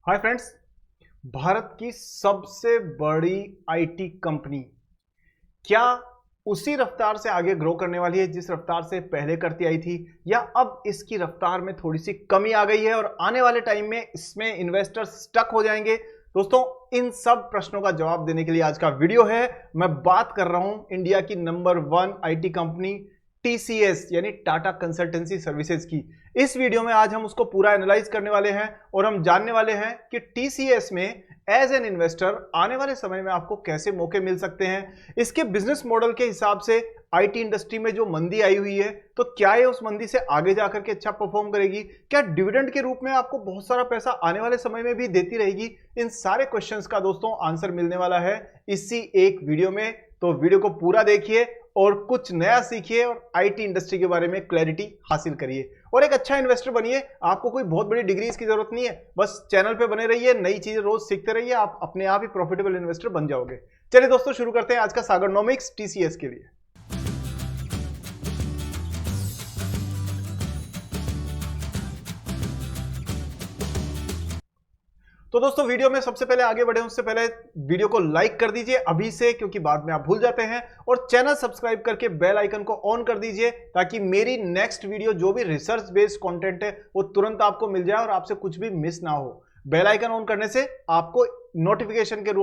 Hi friends. Bharat की सबसे बड़ी आईटी कंपनी क्या उसी रफ्तार से आगे ग्रो करने वाली है जिस रफ्तार से पहले करती आई थी, या अब इसकी रफ्तार में थोड़ी सी कमी आ गई है और आने वाले टाइम में इसमें इन्वेस्टर्स स्टक हो जाएंगे? दोस्तों, इन सब प्रश्नों का जवाब देने के लिए आज का वीडियो है। मैं बात कर रहा हूं इंडिया की नंबर 1 आईटी कंपनी टीसीएस यानी टाटा कंसल्टेंसी सर्विसेज की। इस वीडियो में आज हम उसको पूरा एनालाइज करने वाले हैं और हम जानने वाले हैं कि टीसीएस में एज एन इन्वेस्टर आने वाले समय में आपको कैसे मौके मिल सकते हैं। इसके बिजनेस मॉडल के हिसाब से आईटी इंडस्ट्री में जो मंदी आई हुई है, तो क्या ये उस मंदी से आगे जाकर के अच्छा परफॉर्म करेगी? क्या डिविडेंड के रूप में आपको बहुत सारा पैसा आने वाले समय में भी देती रहेगी? इन सारे क्वेश्चंस का दोस्तों आंसर मिलने वाला है इसी एक वीडियो में। तो वीडियो को पूरा देखिए और कुछ नया सीखिए और आईटी इंडस्ट्री के बारे में क्लैरिटी हासिल करिए और एक अच्छा इन्वेस्टर बनिए। आपको कोई बहुत बड़ी डिग्रीज की जरूरत नहीं है, बस चैनल पे बने रहिए, नई चीजें रोज सीखते रहिए, आप अपने आप ही प्रॉफिटेबल इन्वेस्टर बन जाओगे। चलिए दोस्तों, शुरू करते हैं आज का सागरनॉमिक्स टीसीएस के लिए। तो दोस्तों, वीडियो में सबसे पहले आगे बढ़े उससे पहले वीडियो को लाइक कर दीजिए अभी से, क्योंकि बाद में आप भूल जाते हैं, और चैनल सब्सक्राइब करके बेल आइकन को ऑन कर दीजिए ताकि मेरी नेक्स्ट वीडियो जो भी रिसर्च बेस्ड कंटेंट है वो तुरंत आपको मिल जाए और आपसे कुछ भी मिस ना हो। बेल आइकन ऑन करने से आपको नोटिफिकेशन के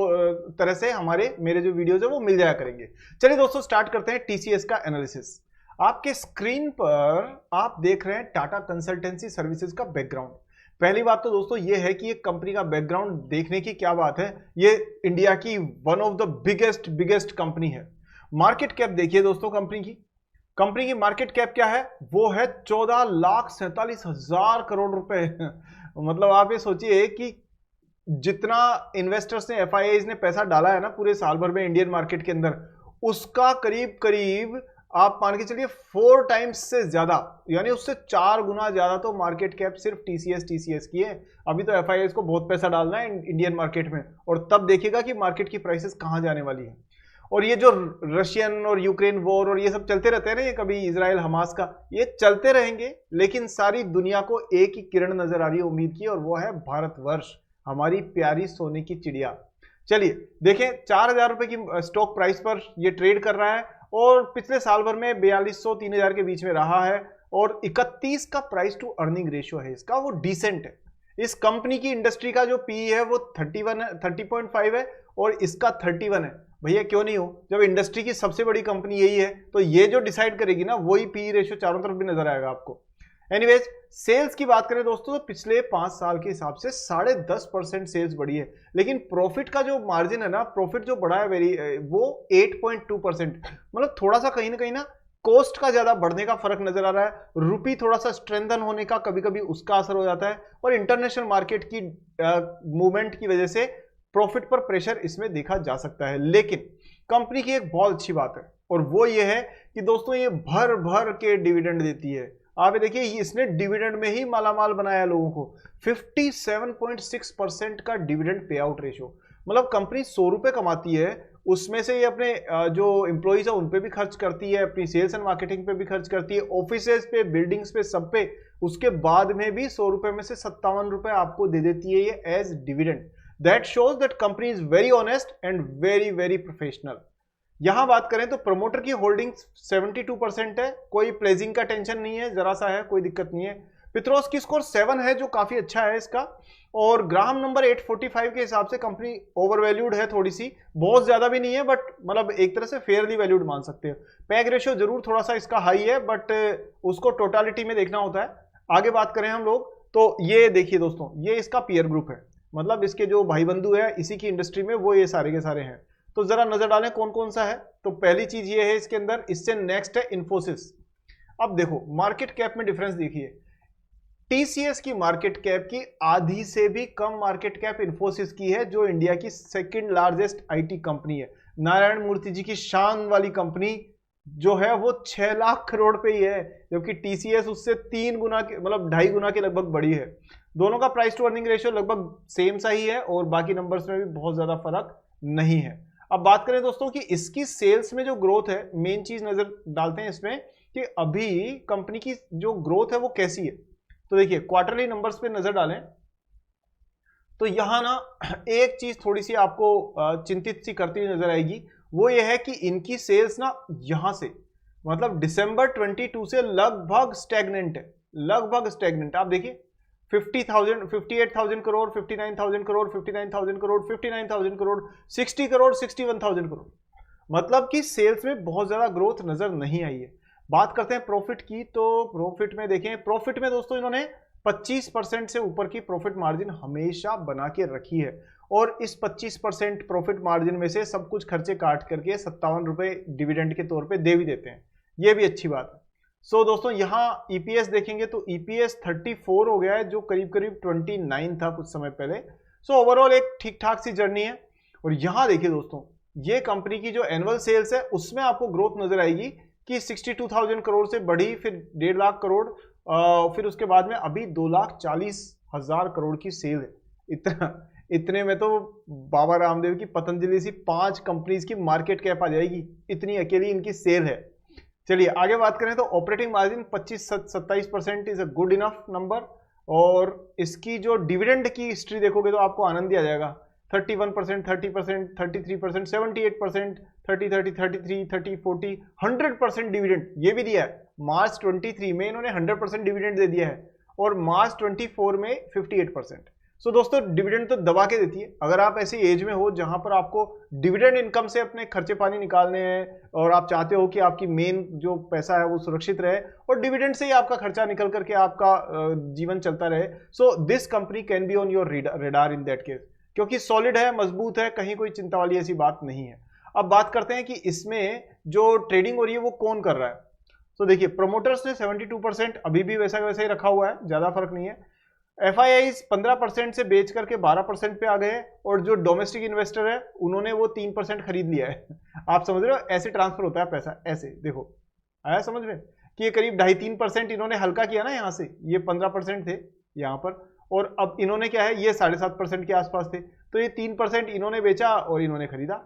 तरह से मेरे जो वीडियोज है वो मिल जाया करेंगे। चलिए दोस्तों, स्टार्ट करते हैं टीसीएस का एनालिसिस। आपके स्क्रीन पर आप देख रहे हैं टाटा कंसल्टेंसी सर्विसेज का बैकग्राउंड। पहली बात तो दोस्तों ये है कि ये कंपनी का बैकग्राउंड देखने की क्या बात है। ये इंडिया की one of the biggest company है। मार्केट कैप देखिए दोस्तों, कंपनी की मार्केट कैप क्या है? वो है 14,47,000 करोड़ रुपए। मतलब आप ये सोचिए कि जितना इन्वेस्टर्स ने, एफआईआईज ने पैसा डाला है ना पूरे साल भर में इंडियन मार्केट के अंदर, उसका करीब करीब आप मान के चलिए 4 टाइम्स से ज्यादा, यानी उससे 4 गुना ज्यादा तो मार्केट कैप सिर्फ टीसीएस की है। अभी तो एफआईआईज को बहुत पैसा डालना है इंडियन मार्केट में, और तब देखिएगा कि मार्केट की प्राइसेस कहां जाने वाली है। और ये जो रशियन और यूक्रेन वॉर और ये सब चलते रहते हैं ना, ये कभी इजराइल हमास का, ये चलते रहेंगे, लेकिन सारी दुनिया को एक ही किरण नजर आ रही है उम्मीद की, और वो है भारतवर्ष, हमारी प्यारी सोने की चिड़िया। चलिए देखें, 4,000 रुपए की स्टॉक प्राइस पर ये ट्रेड कर रहा है और पिछले साल भर में 4,200-3,000 के बीच में रहा है, और 31 का प्राइस टू अर्निंग रेशियो है इसका, वो डिसेंट है। इस कंपनी की इंडस्ट्री का जो पी है वो 30.5 है और इसका 31 है। भैया क्यों नहीं हो? जब इंडस्ट्री की सबसे बड़ी कंपनी यही है तो ये जो डिसाइड करेगी ना, वही पी रेशियो चारों तरफ भी नजर आएगा आपको। एनीवेज, सेल्स की बात करें दोस्तों तो पिछले 5 साल के हिसाब से 10.5% सेल्स बढ़ी है, लेकिन प्रॉफिट का जो मार्जिन है ना, प्रॉफिट जो बढ़ा है वो 8.2%। मतलब थोड़ा सा कहीं ना कॉस्ट का ज्यादा बढ़ने का फर्क नजर आ रहा है। रुपी थोड़ा सा स्ट्रेंथन होने का कभी कभी उसका असर हो जाता है, और इंटरनेशनल मार्केट की मूवमेंट की वजह से प्रॉफिट पर प्रेशर इसमें देखा जा सकता है। लेकिन कंपनी की एक बहुत अच्छी बात है, और वो ये है कि दोस्तों ये भर भर के डिविडेंड देती है। आप देखिए, इसने डिविडेंड में ही मालामाल बनाया लोगों को। 57.6% का डिविडेंड पे आउट रेशियो। मतलब कंपनी 100 रुपए कमाती है, उसमें से ये अपने जो एम्प्लॉइज है उन पे भी खर्च करती है, अपनी सेल्स एंड मार्केटिंग पे भी खर्च करती है, ऑफिसेज पे, बिल्डिंग्स पे, सब पे। उसके बाद में भी 100 रुपए में से 57 रुपए आपको दे देती है ये as dividend. That shows that company is very honest and very very professional. यहां बात करें तो प्रमोटर की होल्डिंग 72% है, कोई प्लेजिंग का टेंशन नहीं है, जरा सा है, कोई दिक्कत नहीं है। पित्रोस की स्कोर 7 है, जो काफी अच्छा है इसका, और ग्राहम नंबर 845 के हिसाब से कंपनी ओवर वैल्यूड है थोड़ी सी, बहुत ज्यादा भी नहीं है, बट मतलब एक तरह से फेयरली वैल्यूड मान सकते हो। पैग रेशियो जरूर थोड़ा सा इसका हाई है, बट उसको टोटालिटी में देखना होता है। आगे बात करें हम लोग तो ये देखिए दोस्तों, ये इसका पीयर ग्रुप है, मतलब इसके जो भाई बंधु है इसी की इंडस्ट्री में, वो ये सारे के सारे हैं। तो जरा नजर डालें कौन कौन सा है। तो पहली चीज ये है इसके अंदर, इससे नेक्स्ट है इन्फोसिस। अब देखो मार्केट कैप में डिफरेंस देखिए, टीसीएस की मार्केट कैप की आधी से भी कम मार्केट कैप इन्फोसिस की है, जो इंडिया की सेकंड लार्जेस्ट आईटी कंपनी है। नारायण मूर्ति जी की शान वाली कंपनी जो है वो 6 लाख करोड़ पे ही है, जबकि टीसीएस उससे 3 गुना के, मतलब 2.5 गुना के लगभग बड़ी है। दोनों का प्राइस टू अर्निंग रेशियो लगभग सेम सा ही है, और बाकी नंबर्स में भी बहुत ज्यादा फर्क नहीं है। अब बात करें दोस्तों कि इसकी सेल्स में जो ग्रोथ है, मेन चीज नजर डालते हैं इसमें कि अभी कंपनी की जो ग्रोथ है वो कैसी है। तो देखिए क्वार्टरली नंबर्स पे नजर डालें तो यहाँ ना एक चीज थोड़ी सी आपको चिंतित सी करती हुई नजर आएगी, वो ये है कि इनकी सेल्स ना यहां से मतलब दिसंबर 22 से लगभग स्टैग्नेंट है, लगभग स्टैग्नेंट। आप देखिए 50,000, 58,000 करोड़, 59,000 करोड़, 59,000 करोड़, 59,000 करोड़, 60 करोड़, 61,000 करोड़, मतलब कि सेल्स में बहुत ज्यादा ग्रोथ नजर नहीं आई है। बात करते हैं प्रॉफिट की, तो प्रॉफिट में देखें, प्रॉफिट में दोस्तों इन्होंने 25% से ऊपर की प्रॉफिट मार्जिन हमेशा बना के रखी है, और इस 25% प्रॉफिट मार्जिन में से सब कुछ खर्चे काट करके 57 रुपए डिविडेंड के तौर पे दे भी देते हैं, ये भी अच्छी बात है। सो दोस्तों यहाँ ईपीएस देखेंगे तो ईपीएस 34 हो गया है, जो करीब करीब 29 था कुछ समय पहले। सो ओवरऑल एक ठीक ठाक सी जर्नी है। और यहाँ देखिए दोस्तों, ये कंपनी की जो एनुअल सेल्स है उसमें आपको ग्रोथ नजर आएगी कि 62,000 करोड़ से बढ़ी, फिर 1.5 लाख करोड़, फिर उसके बाद में अभी 2,40,000 करोड़ की सेल है। इतने में तो बाबा रामदेव की पतंजलि सी 5 कंपनीज की मार्केट कैप आ जाएगी, इतनी अकेली इनकी सेल है। चलिए आगे बात करें तो operating margin 25-27% is a good enough number, और इसकी जो डिविडेंड की हिस्ट्री देखोगे तो आपको आनंद ही आ जाएगा। 31%, 30%, 33%, 78%, 30, 33, 30, 40, 100% डिविडेंड ये भी दिया है। मार्च 23 में इन्होंने 100% डिविडेंड दे दिया है, और मार्च 24 में 58%। सो दोस्तों डिविडेंड तो दबा के देती है। अगर आप ऐसी एज में हो जहां पर आपको डिविडेंड इनकम से अपने खर्चे पानी निकालने हैं, और आप चाहते हो कि आपकी मेन जो पैसा है वो सुरक्षित रहे, और डिविडेंड से ही आपका खर्चा निकल करके आपका जीवन चलता रहे, so this company can be on your radar in that case, क्योंकि सॉलिड है, मजबूत है, कहीं कोई चिंता वाली ऐसी बात नहीं है। अब बात करते हैं कि इसमें जो ट्रेडिंग हो रही है वो कौन कर रहा है। तो देखिए प्रोमोटर्स ने 72% अभी भी वैसा वैसा ही रखा हुआ है, ज्यादा फर्क नहीं है। FIIs 15% से बेच करके 12% पे आ गए, और जो डोमेस्टिक इन्वेस्टर है उन्होंने वो 3% खरीद लिया है। आप समझ रहे हो, ऐसे ट्रांसफर होता है पैसा, ऐसे देखो आया समझ में कि ये करीब 2.5-3% इन्होंने हल्का किया ना, यहाँ से ये 15% थे यहाँ पर, और अब इन्होंने क्या है ये 7.5% के आसपास थे, तो ये 3% इन्होंने बेचा और इन्होंने खरीदा,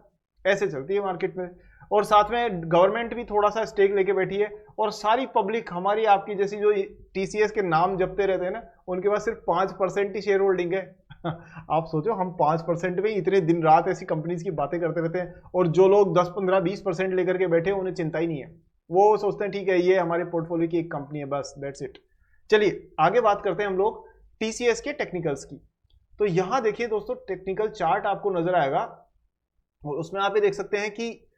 ऐसे चलती है मार्केट में। और साथ में गवर्नमेंट भी थोड़ा सा स्टेक लेके बैठी है, और सारी पब्लिक हमारी आपकी जैसी जो TCS के नाम जपते रहते हैं ना, उनके पास सिर्फ 5% ही शेयर होल्डिंग है। आप सोचो हम 5% में इतने दिन रात ऐसी कंपनीज की बातें करते रहते हैं, और जो लोग 10, 15, 20% लेकर के बैठे उन्हें चिंता ही नहीं है, वो सोचते हैं ठीक है ये हमारे पोर्टफोलियो की एक कंपनी है, बस दैट्स इट। चलिए आगे बात करते हैं हम लोग TCS के टेक्निकल्स की। तो यहां देखिए दोस्तों टेक्निकल चार्ट आपको नजर आएगा, और उसमें आप ये देख सकते हैं कि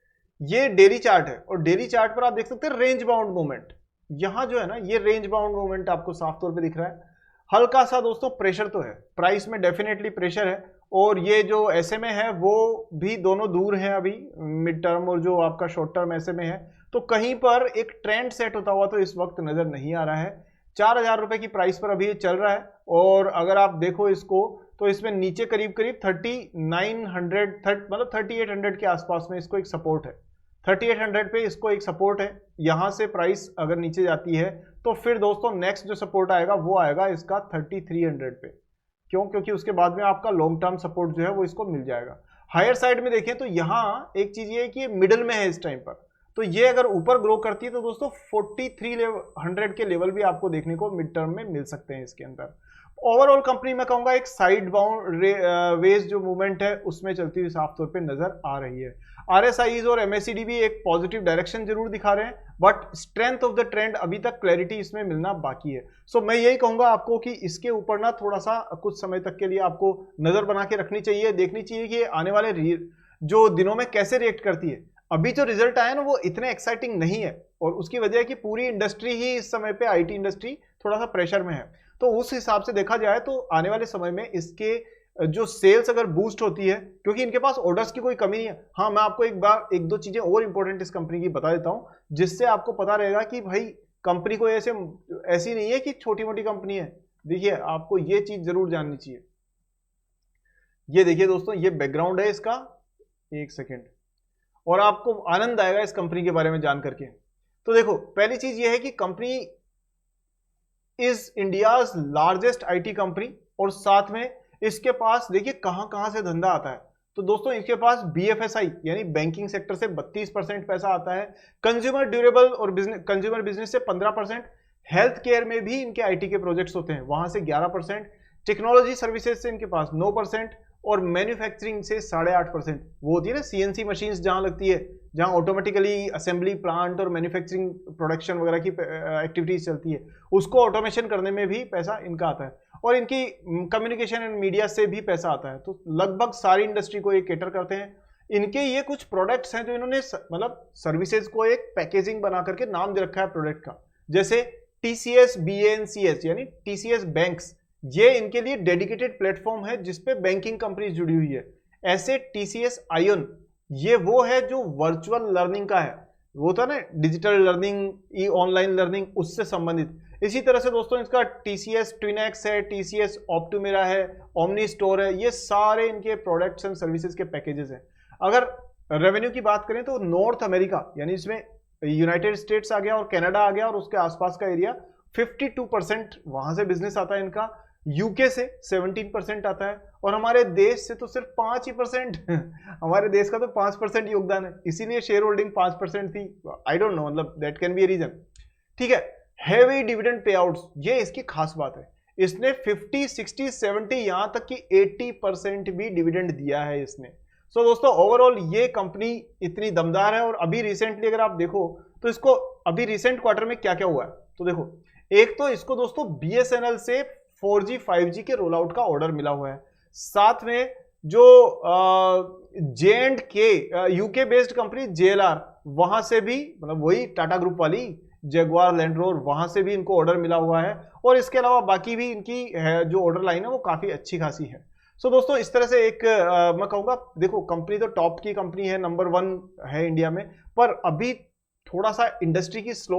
ये डेली चार्ट है, और डेली चार्ट पर आप देख सकते हैं रेंज बाउंड मूवमेंट। यहां जो है ना ये रेंज बाउंड मूवमेंट आपको साफ तौर पे दिख रहा है। हल्का सा दोस्तों प्रेशर तो है, प्राइस में डेफिनेटली प्रेशर है, और ये जो SMA है वो भी दोनों दूर है अभी, मिड टर्म और जो आपका शॉर्ट टर्म SMA है, तो कहीं पर एक ट्रेंड सेट होता हुआ तो इस वक्त नजर नहीं आ रहा है। 4,000 रुपए की प्राइस पर अभी ये चल रहा है, और अगर आप देखो इसको तो इसमें नीचे करीब करीब 3900 मतलब 3800 के आसपास में इसको एक सपोर्ट है, 3800 पे इसको एक सपोर्ट है। यहां से प्राइस अगर नीचे जाती है तो फिर दोस्तों नेक्स्ट जो सपोर्ट आएगा वो आएगा इसका 3300 पे। क्यों? क्योंकि उसके बाद में आपका लॉन्ग टर्म सपोर्ट जो है वो इसको मिल जाएगा। हायर साइड में देखें तो यहाँ एक चीज ये है कि ये मिडिल में है इस टाइम पर, तो ये अगर ऊपर ग्रो करती है तो दोस्तों 4300 के लेवल भी आपको देखने को मिड टर्म में मिल सकते हैं इसके अंदर। ओवरऑल कंपनी मैं कहूंगा एक साइड बाउंड वेज जो मूवमेंट है उसमें चलती हुई साफ तौर पे नजर आ रही है। RSIs और MACD भी एक पॉजिटिव डायरेक्शन जरूर दिखा रहे हैं, but strength of the trend अभी तक क्लैरिटी इसमें मिलना बाकी है। सो मैं यही कहूंगा आपको कि इसके ऊपर ना थोड़ा सा कुछ समय तक के लिए आपको नजर बना के रखनी चाहिए, देखनी चाहिए कि आने वाले जो दिनों में कैसे रिएक्ट करती है। अभी जो रिजल्ट आया ना वो इतने एक्साइटिंग नहीं है, और उसकी वजह है कि पूरी इंडस्ट्री ही इस समय पे IT इंडस्ट्री थोड़ा सा प्रेशर में है। तो उस हिसाब से देखा जाए तो आने वाले समय में इसके जो सेल्स अगर बूस्ट होती है, क्योंकि इनके पास ऑर्डर्स की कोई कमी नहीं है। हाँ मैं आपको एक दो चीजें और इंपॉर्टेंट इस कंपनी की बता देता हूं, जिससे आपको पता रहेगा कि भाई कंपनी कोई ऐसी नहीं है कि छोटी मोटी कंपनी है। देखिए आपको ये चीज जरूर जाननी चाहिए। ये देखिए दोस्तों ये बैकग्राउंड है इसका, एक सेकेंड, और आपको आनंद आएगा इस कंपनी के बारे में जान करके। तो देखो पहली चीज ये है कि company is India's largest IT company, और साथ में इसके पास देखिए कहां कहां से धंधा आता है। तो दोस्तों इसके पास BFSI यानी बैंकिंग सेक्टर से 32% पैसा आता है, कंज्यूमर ड्यूरेबल और कंज्यूमर बिजनेस से 15%, हेल्थ केयर में भी इनके IT के प्रोजेक्ट्स होते हैं वहां से 11%, टेक्नोलॉजी सर्विसेज से इनके पास 9%, और मैन्युफैक्चरिंग से 8.5%। वो होती है ना सीएनसी मशीन्स जहां लगती है, जहां ऑटोमेटिकली असेंबली प्लांट और मैन्युफैक्चरिंग प्रोडक्शन वगैरह की एक्टिविटीज चलती है, उसको ऑटोमेशन करने में भी पैसा इनका आता है, और इनकी कम्युनिकेशन एंड मीडिया से भी पैसा आता है। तो लगभग सारी इंडस्ट्री को ये केटर करते हैं। इनके ये कुछ प्रोडक्ट्स हैं जो इन्होंने मतलब सर्विसेज को एक पैकेजिंग बना करके नाम दे रखा है प्रोडक्ट का, जैसे टीसीएस BANCS यानी टीसीएस बैंक्स, ये इनके लिए डेडिकेटेड प्लेटफॉर्म है जिसपे बैंकिंग कंपनी जुड़ी हुई है। ऐसे टीसीएस आयन, ये वो है जो वर्चुअल लर्निंग का है, वो था ना डिजिटल लर्निंग, ई ऑनलाइन लर्निंग, उससे संबंधित। इसी तरह से दोस्तों इसका टीसीएस ट्विनेक्स है, टीसीएस ऑप्टिमेरा है, ओमनी स्टोर है, ये सारे इनके प्रोडक्ट्स एंड सर्विसेज के पैकेजेस हैं। अगर रेवेन्यू की बात करें तो नॉर्थ अमेरिका यानी इसमें यूनाइटेड स्टेट्स आ गया और कनाडा आ गया और उसके आसपास का एरिया, 52% वहां से बिजनेस आता है इनका, यूके से 17% आता है, और हमारे देश से तो सिर्फ 5% हमारे देश का तो 5% योगदान है, इसीलिए शेयर होल्डिंग 5% थी। आई डोंट नो, मतलब that can be a reason. ठीक है, हैवी डिविडेंड पे आउट्स, ये इसकी खास बात है। इसने 50, 60, 70 यहां तक कि 80% भी डिविडेंड दिया है इसने। सो दोस्तों ओवरऑल ये कंपनी इतनी दमदार है। और अभी रिसेंटली अगर आप देखो तो इसको अभी रिसेंट क्वार्टर में क्या क्या हुआ है, तो देखो एक तो इसको दोस्तों BSNL से 4G 5G के रोल आउट का ऑर्डर मिला हुआ है। साथ में जो J&K UK based company JLR, वहां से भी मतलब वही टाटा ग्रुप वाली जगुआर लैंड रोवर, वहां से भी इनको ऑर्डर मिला हुआ है। और इसके अलावा बाकी भी इनकी जो ऑर्डर लाइन है वो काफी अच्छी खासी है। सो दोस्तों इस तरह से एक मैं कहूंगा, देखो कंपनी तो टॉप की कंपनी है, नंबर 1 है इंडिया में, पर अभी थोड़ा सा इंडस्ट्री की स्लो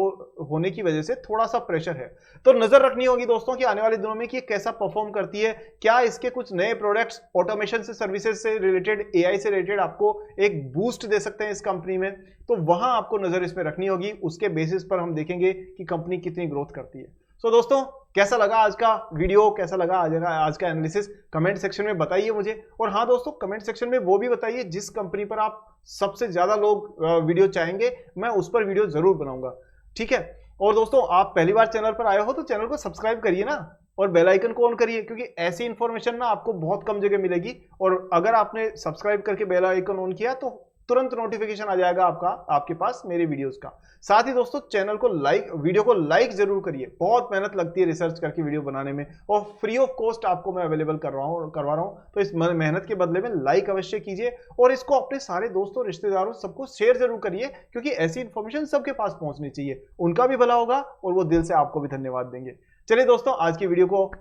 होने की वजह से थोड़ा सा प्रेशर है। तो नजर रखनी होगी दोस्तों कि आने वाले दिनों में कि कैसा परफॉर्म करती है, क्या इसके कुछ नए प्रोडक्ट्स ऑटोमेशन से सर्विसेज से रिलेटेड, AI से रिलेटेड आपको एक बूस्ट दे सकते हैं इस कंपनी में, तो वहां आपको नजर इसमें रखनी होगी। उसके बेसिस पर हम देखेंगे कि कंपनी कितनी ग्रोथ करती है। सो दोस्तों कैसा लगा आज का वीडियो, कैसा लगा आज का एनालिसिस, कमेंट सेक्शन में बताइए मुझे। और हाँ दोस्तों, कमेंट सेक्शन में वो भी बताइए जिस कंपनी पर आप सबसे ज्यादा लोग वीडियो चाहेंगे, मैं उस पर वीडियो जरूर बनाऊंगा। ठीक है, और दोस्तों आप पहली बार चैनल पर आए हो तो चैनल को सब्सक्राइब करिए ना, और बेल आइकन को ऑन करिए, क्योंकि ऐसी इंफॉर्मेशन ना आपको बहुत कम जगह मिलेगी। और अगर आपने सब्सक्राइब करके बेल आइकन ऑन किया तो तुरंत नोटिफिकेशन आ जाएगा आपके पास मेरे वीडियोस का। साथ ही दोस्तों चैनल को लाइक, वीडियो को लाइक जरूर करिए, बहुत मेहनत लगती है रिसर्च करके वीडियो बनाने में, और फ्री ऑफ कॉस्ट आपको मैं अवेलेबल करवा रहा हूं। तो इस मेहनत के बदले में लाइक अवश्य कीजिए, और इसको अपने सारे दोस्तों, रिश्तेदारों, सबको शेयर जरूर करिए, क्योंकि ऐसी इंफॉर्मेशन सबके पास पहुंचनी चाहिए, उनका भी भला होगा और वो दिल से आपको भी धन्यवाद देंगे। चलिए दोस्तों आज की वीडियो को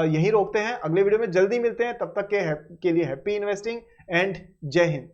यहीं रोकते हैं, अगले वीडियो में जल्दी मिलते हैं, तब तक के लिए हैप्पी इन्वेस्टिंग एंड जय हिंद।